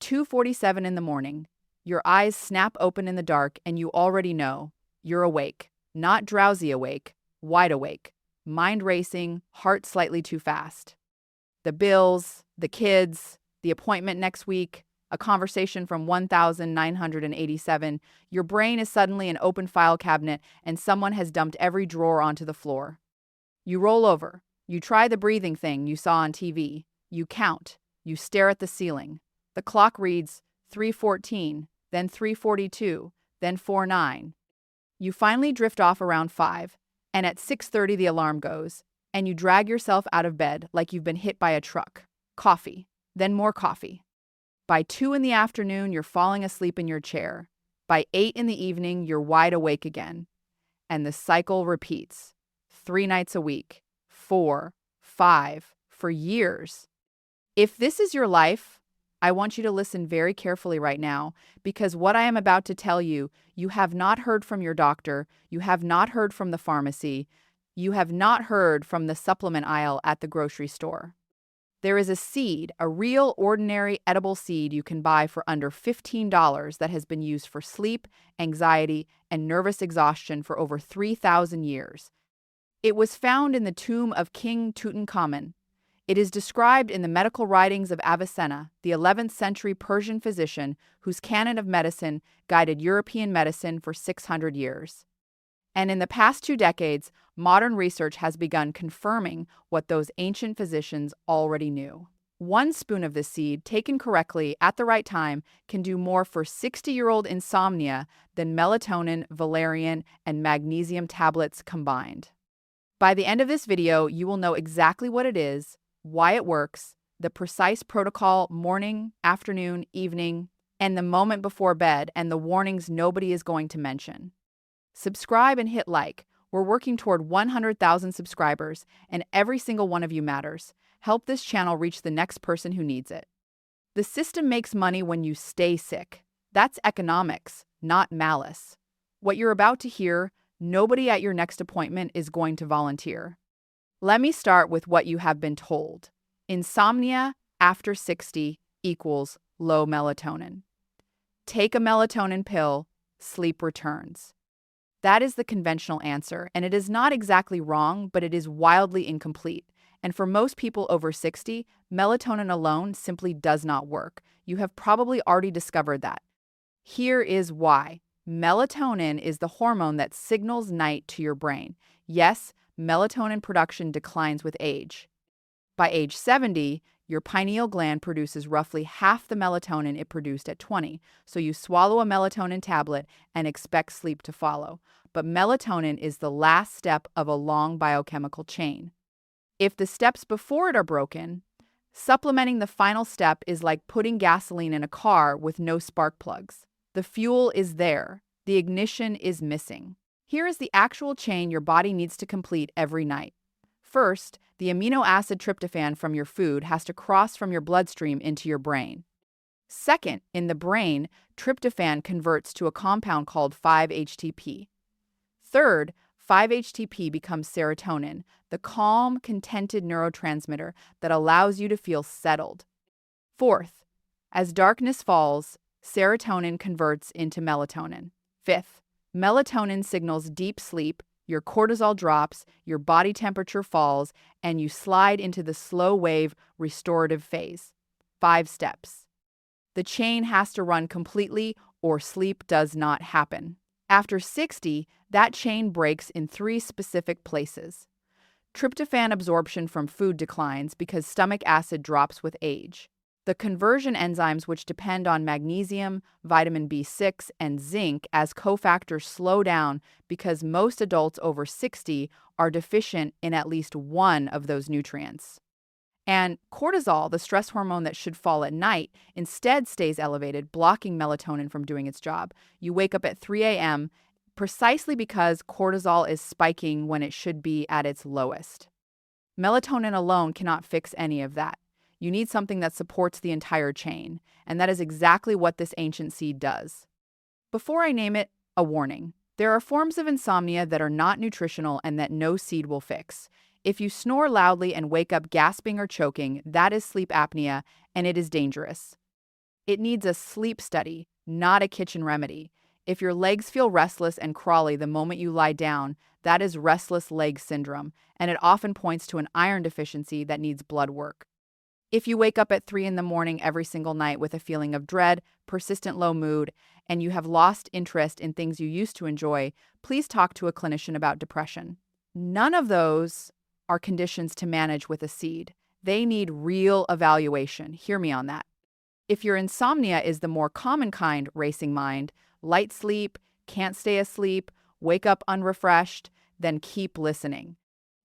2:47 in the morning, your eyes snap open in the dark and you already know you're awake. Not drowsy awake, wide awake. Mind racing, heart slightly too fast. The bills, the kids, the appointment next week, a conversation from 1987, your brain is suddenly an open file cabinet and someone has dumped every drawer onto the floor. You roll over. You try the breathing thing you saw on TV. You count. You stare at the ceiling. The clock reads 3:14, then 3:42, then 4:09. You finally drift off around 5, and at 6:30 the alarm goes, and you drag yourself out of bed like you've been hit by a truck. Coffee, then more coffee. By 2 in the afternoon, you're falling asleep in your chair. By 8 in the evening, you're wide awake again. And the cycle repeats. 3 nights a week, 4, 5, for years. If this is your life, I want you to listen very carefully right now, because what I am about to tell you, you have not heard from your doctor, you have not heard from the pharmacy, you have not heard from the supplement aisle at the grocery store. There is a seed, a real, ordinary, edible seed you can buy for under $15 that has been used for sleep, anxiety, and nervous exhaustion for over 3,000 years. It was found in the tomb of King Tutankhamun. It is described in the medical writings of Avicenna, the 11th century Persian physician whose canon of medicine guided European medicine for 600 years. And in the past 2 decades, modern research has begun confirming what those ancient physicians already knew. 1 spoon of this seed, taken correctly at the right time, can do more for 60-year-old insomnia than melatonin, valerian, and magnesium tablets combined. By the end of this video, you will know exactly what it is, why it works, the precise protocol morning, afternoon, evening, and the moment before bed, and the warnings nobody is going to mention. Subscribe and hit like. We're working toward 100,000 subscribers, and every single one of you matters. Help this channel reach the next person who needs it. The system makes money when you stay sick. That's economics, not malice. What you're about to hear, nobody at your next appointment is going to volunteer. Let me start with what you have been told. Insomnia after 60 equals low melatonin. Take a melatonin pill, sleep returns. That is the conventional answer, and it is not exactly wrong, but it is wildly incomplete. And for most people over 60, melatonin alone simply does not work. You have probably already discovered that. Here is why. Melatonin is the hormone that signals night to your brain. Yes, melatonin production declines with age. By age 70, your pineal gland produces roughly half the melatonin it produced at 20, so you swallow a melatonin tablet and expect sleep to follow. But melatonin is the last step of a long biochemical chain. If the steps before it are broken, supplementing the final step is like putting gasoline in a car with no spark plugs. The fuel is there, the ignition is missing. Here is the actual chain your body needs to complete every night. First, the amino acid tryptophan from your food has to cross from your bloodstream into your brain. Second, in the brain, tryptophan converts to a compound called 5-HTP. Third, 5-HTP becomes serotonin, the calm, contented neurotransmitter that allows you to feel settled. Fourth, as darkness falls, serotonin converts into melatonin. Fifth, melatonin signals deep sleep, your cortisol drops, your body temperature falls, and you slide into the slow-wave restorative phase. 5 steps. The chain has to run completely or sleep does not happen. After 60, that chain breaks in 3 specific places. Tryptophan absorption from food declines because stomach acid drops with age. The conversion enzymes which depend on magnesium, vitamin B6, and zinc as cofactors slow down because most adults over 60 are deficient in at least one of those nutrients. And cortisol, the stress hormone that should fall at night, instead stays elevated, blocking melatonin from doing its job. You wake up at 3 a.m. precisely because cortisol is spiking when it should be at its lowest. Melatonin alone cannot fix any of that. You need something that supports the entire chain, and that is exactly what this ancient seed does. Before I name it, a warning. There are forms of insomnia that are not nutritional and that no seed will fix. If you snore loudly and wake up gasping or choking, that is sleep apnea, and it is dangerous. It needs a sleep study, not a kitchen remedy. If your legs feel restless and crawly the moment you lie down, that is restless leg syndrome, and it often points to an iron deficiency that needs blood work. If you wake up at 3 in the morning every single night with a feeling of dread, persistent low mood, and you have lost interest in things you used to enjoy, please talk to a clinician about depression. None of those are conditions to manage with a seed. They need real evaluation. Hear me on that. If your insomnia is the more common kind, racing mind, light sleep, can't stay asleep, wake up unrefreshed, then keep listening.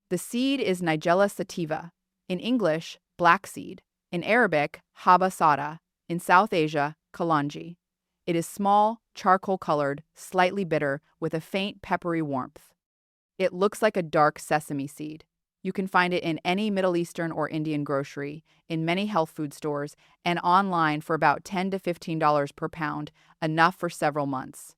The seed is Nigella sativa. In English, black seed. In Arabic, haba sada. In South Asia, kalanji. It is small, charcoal-colored, slightly bitter, with a faint peppery warmth. It looks like a dark sesame seed. You can find it in any Middle Eastern or Indian grocery, in many health food stores, and online for about $10 to $15 per pound, enough for several months.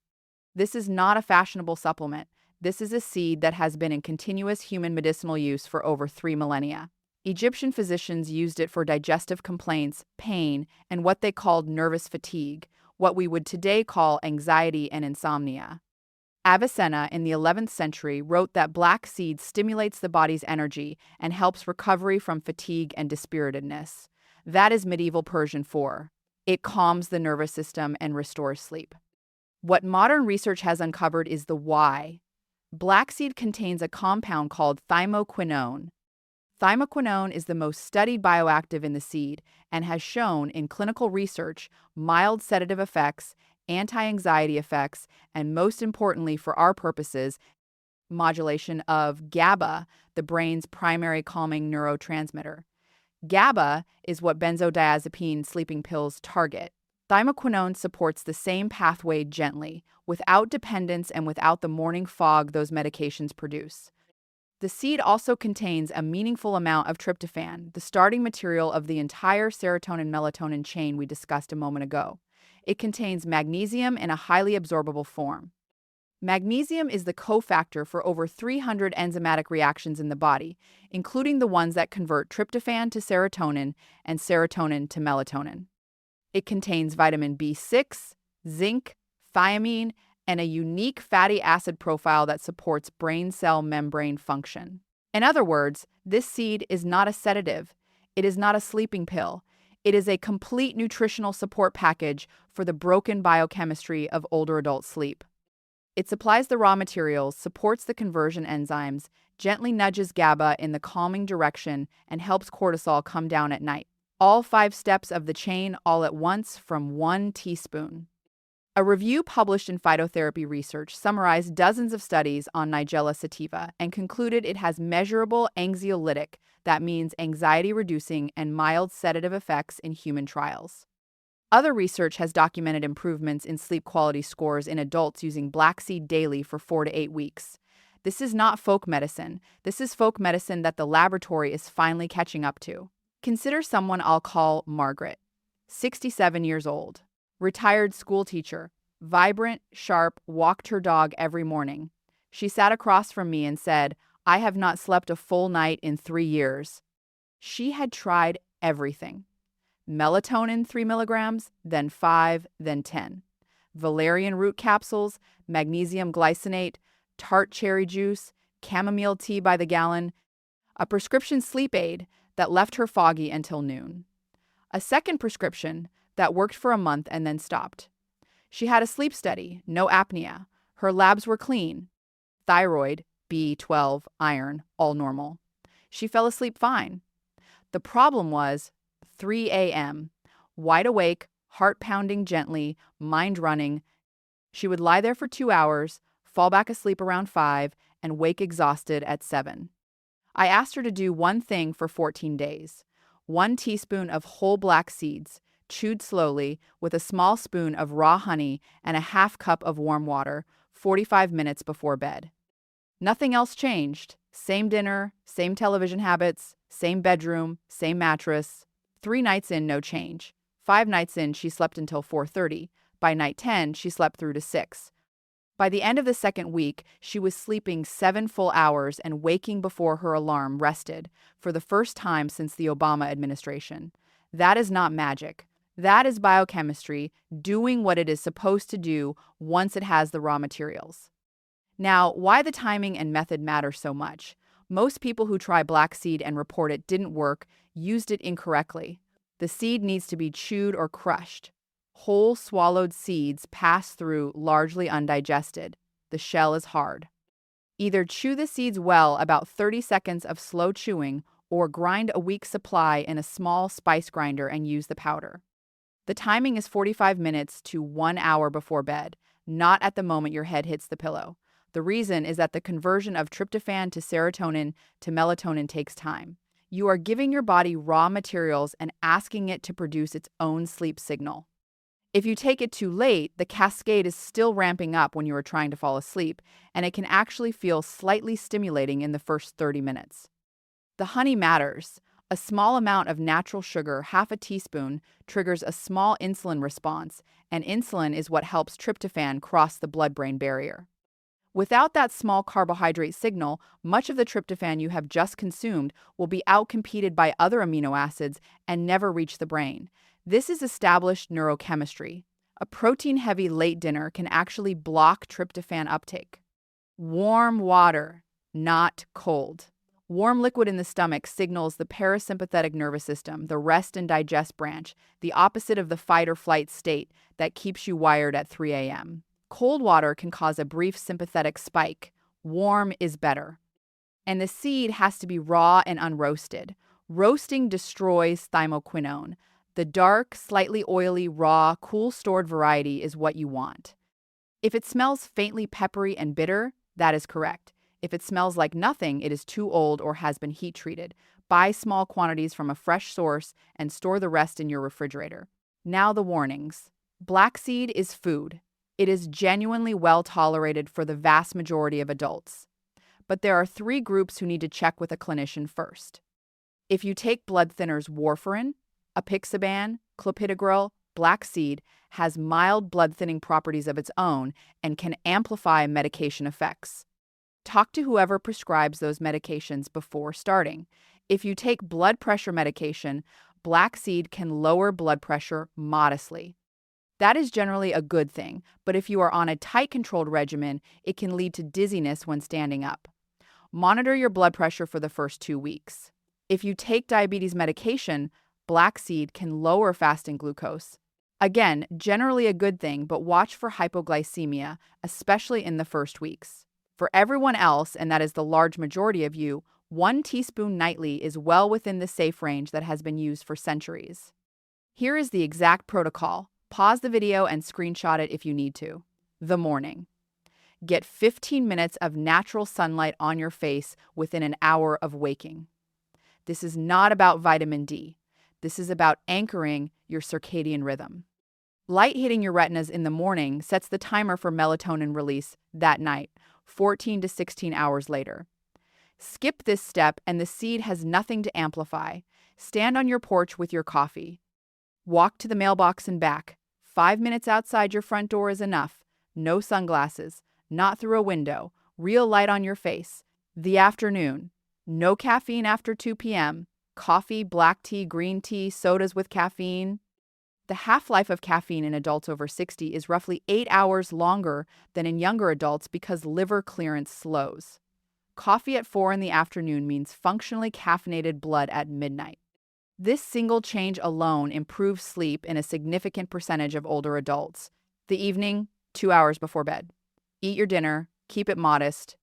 This is not a fashionable supplement. This is a seed that has been in continuous human medicinal use for over 3 millennia. Egyptian physicians used it for digestive complaints, pain, and what they called nervous fatigue, what we would today call anxiety and insomnia. Avicenna in the 11th century wrote that black seed stimulates the body's energy and helps recovery from fatigue and dispiritedness. That is medieval Persian for it calms the nervous system and restores sleep. What modern research has uncovered is the why. Black seed contains a compound called thymoquinone. Thymoquinone is the most studied bioactive in the seed and has shown in clinical research mild sedative effects, anti-anxiety effects, and most importantly for our purposes, modulation of GABA, the brain's primary calming neurotransmitter. GABA is what benzodiazepine sleeping pills target. Thymoquinone supports the same pathway gently, without dependence and without the morning fog those medications produce. The seed also contains a meaningful amount of tryptophan, the starting material of the entire serotonin-melatonin chain we discussed a moment ago. It contains magnesium in a highly absorbable form. Magnesium is the cofactor for over 300 enzymatic reactions in the body, including the ones that convert tryptophan to serotonin and serotonin to melatonin. It contains vitamin B6, zinc, thiamine, and a unique fatty acid profile that supports brain cell membrane function. In other words, this seed is not a sedative. It is not a sleeping pill. It is a complete nutritional support package for the broken biochemistry of older adult sleep. It supplies the raw materials, supports the conversion enzymes, gently nudges GABA in the calming direction, and helps cortisol come down at night. All 5 steps of the chain all at once from 1 teaspoon. A review published in Phytotherapy Research summarized dozens of studies on Nigella sativa and concluded it has measurable anxiolytic, that means anxiety-reducing and mild sedative effects in human trials. Other research has documented improvements in sleep quality scores in adults using black seed daily for 4 to 8 weeks. This is not folk medicine. This is folk medicine that the laboratory is finally catching up to. Consider someone I'll call Margaret, 67 years old. Retired school teacher, vibrant, sharp, walked her dog every morning. She sat across from me and said, "I have not slept a full night in 3 years." She had tried everything. Melatonin 3 milligrams, then 5, then 10. Valerian root capsules, magnesium glycinate, tart cherry juice, chamomile tea by the gallon, a prescription sleep aid that left her foggy until noon. A second prescription that worked for a month and then stopped. She had a sleep study, no apnea. Her labs were clean. Thyroid, B12, iron, all normal. She fell asleep fine. The problem was 3 a.m., wide awake, heart pounding gently, mind running. She would lie there for 2 hours, fall back asleep around 5, and wake exhausted at 7. I asked her to do one thing for 14 days. 1 teaspoon of whole black seeds, chewed slowly, with a small spoon of raw honey and a half cup of warm water, 45 minutes before bed. Nothing else changed. Same dinner, same television habits, same bedroom, same mattress. 3 nights in, no change. 5 nights in, she slept until 4:30. By night 10, she slept through to 6. By the end of the second week, she was sleeping 7 full hours and waking before her alarm rested, for the first time since the Obama administration. That is not magic. That is biochemistry doing what it is supposed to do once it has the raw materials. Now, why the timing and method matter so much? Most people who try black seed and report it didn't work used it incorrectly. The seed needs to be chewed or crushed. Whole swallowed seeds pass through largely undigested. The shell is hard. Either chew the seeds well, about 30 seconds of slow chewing, or grind a week's supply in a small spice grinder and use the powder. The timing is 45 minutes to 1 hour before bed, not at the moment your head hits the pillow. The reason is that the conversion of tryptophan to serotonin to melatonin takes time. You are giving your body raw materials and asking it to produce its own sleep signal. If you take it too late, the cascade is still ramping up when you are trying to fall asleep, and it can actually feel slightly stimulating in the first 30 minutes. The honey matters. A small amount of natural sugar, half a teaspoon, triggers a small insulin response, and insulin is what helps tryptophan cross the blood-brain barrier. Without that small carbohydrate signal, much of the tryptophan you have just consumed will be outcompeted by other amino acids and never reach the brain. This is established neurochemistry. A protein-heavy late dinner can actually block tryptophan uptake. Warm water, not cold. Warm liquid in the stomach signals the parasympathetic nervous system, the rest and digest branch, the opposite of the fight or flight state that keeps you wired at 3 a.m. Cold water can cause a brief sympathetic spike. Warm is better. And the seed has to be raw and unroasted. Roasting destroys thymoquinone. The dark, slightly oily, raw, cool-stored variety is what you want. If it smells faintly peppery and bitter, that is correct. If it smells like nothing, it is too old or has been heat-treated. Buy small quantities from a fresh source and store the rest in your refrigerator. Now the warnings. Black seed is food. It is genuinely well tolerated for the vast majority of adults. But there are 3 groups who need to check with a clinician first. If you take blood thinners warfarin, apixaban, clopidogrel, black seed has mild blood-thinning properties of its own and can amplify medication effects. Talk to whoever prescribes those medications before starting. If you take blood pressure medication, black seed can lower blood pressure modestly. That is generally a good thing, but if you are on a tight controlled regimen, it can lead to dizziness when standing up. Monitor your blood pressure for the first 2 weeks. If you take diabetes medication, black seed can lower fasting glucose. Again, generally a good thing, but watch for hypoglycemia, especially in the first weeks. For everyone else, and that is the large majority of you, 1 teaspoon nightly is well within the safe range that has been used for centuries. Here is the exact protocol. Pause the video and screenshot it if you need to. The morning. Get 15 minutes of natural sunlight on your face within an hour of waking. This is not about vitamin D. This is about anchoring your circadian rhythm. Light hitting your retinas in the morning sets the timer for melatonin release that night, 14 to 16 hours later. Skip this step and the seed has nothing to amplify. Stand on your porch with your coffee. Walk to the mailbox and back. 5 minutes outside your front door is enough. No sunglasses, not through a window, real light on your face. The afternoon. No caffeine after 2 p.m. Coffee, black tea, green tea, sodas with caffeine. The half-life of caffeine in adults over 60 is roughly 8 hours longer than in younger adults because liver clearance slows. Coffee at 4 in the afternoon means functionally caffeinated blood at midnight. This single change alone improves sleep in a significant percentage of older adults. The evening, 2 hours before bed. Eat your dinner, keep it modest.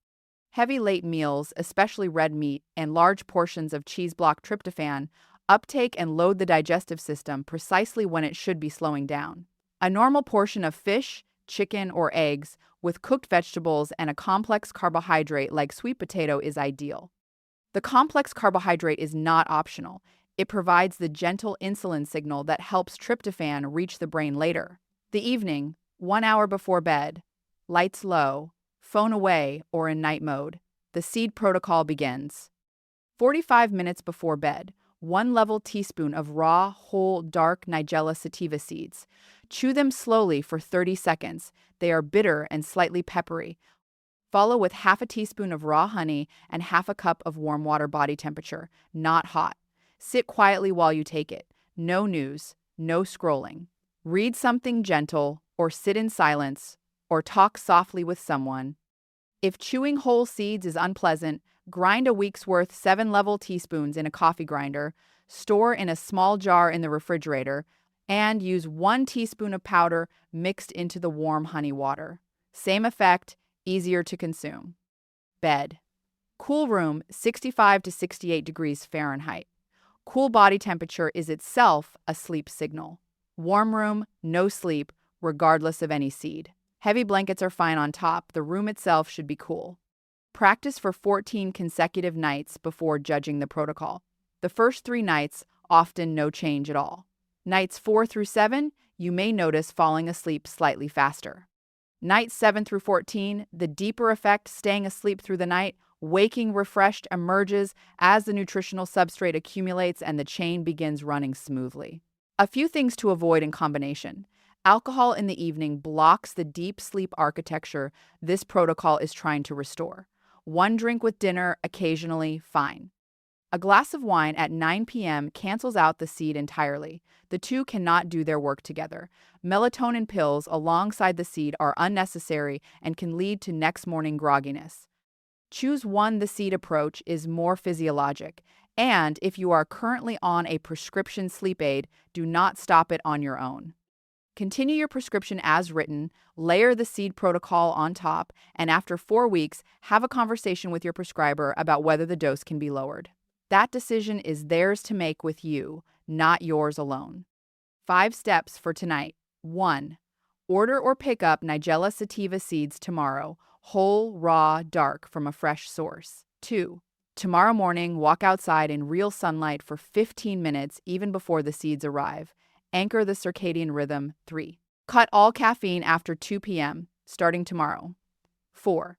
Heavy late meals, especially red meat, and large portions of cheese block tryptophan uptake and load the digestive system precisely when it should be slowing down. A normal portion of fish, chicken, or eggs with cooked vegetables and a complex carbohydrate like sweet potato is ideal. The complex carbohydrate is not optional. It provides the gentle insulin signal that helps tryptophan reach the brain later. The evening, 1 hour before bed, lights low, phone away or in night mode. The seed protocol begins. 45 minutes before bed, 1 level teaspoon of raw, whole, dark Nigella sativa seeds. Chew them slowly for 30 seconds. They are bitter and slightly peppery. Follow with half a teaspoon of raw honey and half a cup of warm water body temperature, not hot. Sit quietly while you take it. No news, no scrolling. Read something gentle, or sit in silence, or talk softly with someone. If chewing whole seeds is unpleasant, grind a week's worth 7 level teaspoons in a coffee grinder, store in a small jar in the refrigerator, and use 1 teaspoon of powder mixed into the warm honey water. Same effect, easier to consume. Bed. Cool room, 65 to 68 degrees Fahrenheit. Cool body temperature is itself a sleep signal. Warm room, no sleep, regardless of any seed. Heavy blankets are fine on top. The room itself should be cool. Practice for 14 consecutive nights before judging the protocol. The first 3 nights, often no change at all. Nights 4 through 7, you may notice falling asleep slightly faster. Nights 7 through 14, the deeper effect, staying asleep through the night, waking refreshed, emerges as the nutritional substrate accumulates and the chain begins running smoothly. A few things to avoid in combination. Alcohol in the evening blocks the deep sleep architecture this protocol is trying to restore. 1 drink with dinner, occasionally, fine. A glass of wine at 9 p.m. cancels out the seed entirely. The two cannot do their work together. Melatonin pills alongside the seed are unnecessary and can lead to next morning grogginess. Choose one. The seed approach is more physiologic. And if you are currently on a prescription sleep aid, do not stop it on your own. Continue your prescription as written, layer the seed protocol on top, and after 4 weeks, have a conversation with your prescriber about whether the dose can be lowered. That decision is theirs to make with you, not yours alone. 5 steps for tonight. 1. Order or pick up Nigella sativa seeds tomorrow, whole, raw, dark, from a fresh source. 2. Tomorrow morning, walk outside in real sunlight for 15 minutes even before the seeds arrive. Anchor the circadian rhythm. 3. Cut all caffeine after 2 p.m., starting tomorrow. 4.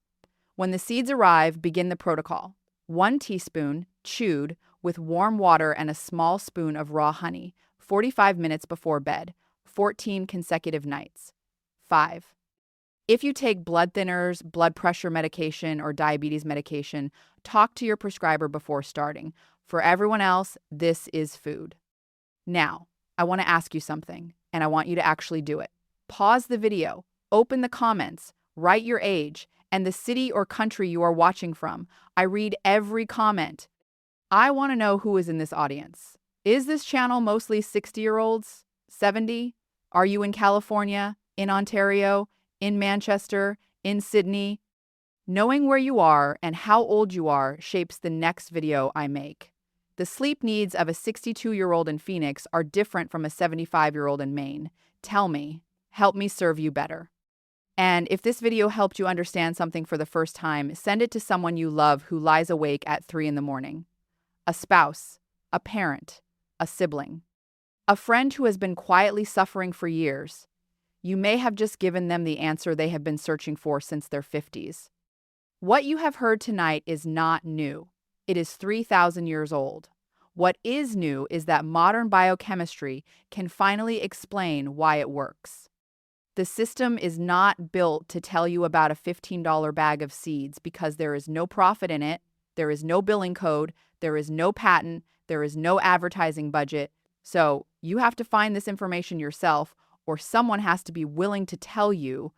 When the seeds arrive, begin the protocol. 1 teaspoon, chewed, with warm water and a small spoon of raw honey, 45 minutes before bed, 14 consecutive nights. 5. If you take blood thinners, blood pressure medication, or diabetes medication, talk to your prescriber before starting. For everyone else, this is food. Now, I want to ask you something, and I want you to actually do it. Pause the video, open the comments, write your age, and the city or country you are watching from. I read every comment. I want to know who is in this audience. Is this channel mostly 60-year-olds? 70? Are you in California, in Ontario, in Manchester, in Sydney? Knowing where you are and how old you are shapes the next video I make. The sleep needs of a 62-year-old in Phoenix are different from a 75-year-old in Maine. Tell me, help me serve you better. And if this video helped you understand something for the first time, send it to someone you love who lies awake at 3 in the morning. A spouse, a parent, a sibling, a friend who has been quietly suffering for years. You may have just given them the answer they have been searching for since their 50s. What you have heard tonight is not new. It is 3,000 years old. What is new is that modern biochemistry can finally explain why it works. The system is not built to tell you about a $15 bag of seeds because there is no profit in it, there is no billing code, there is no patent, there is no advertising budget. So you have to find this information yourself, or someone has to be willing to tell you.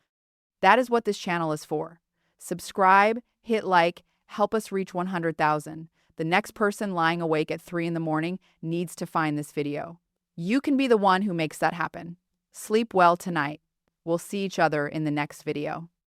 That is what this channel is for. Subscribe, hit like, help us reach 100,000. The next person lying awake at 3 in the morning needs to find this video. You can be the one who makes that happen. Sleep well tonight. We'll see each other in the next video.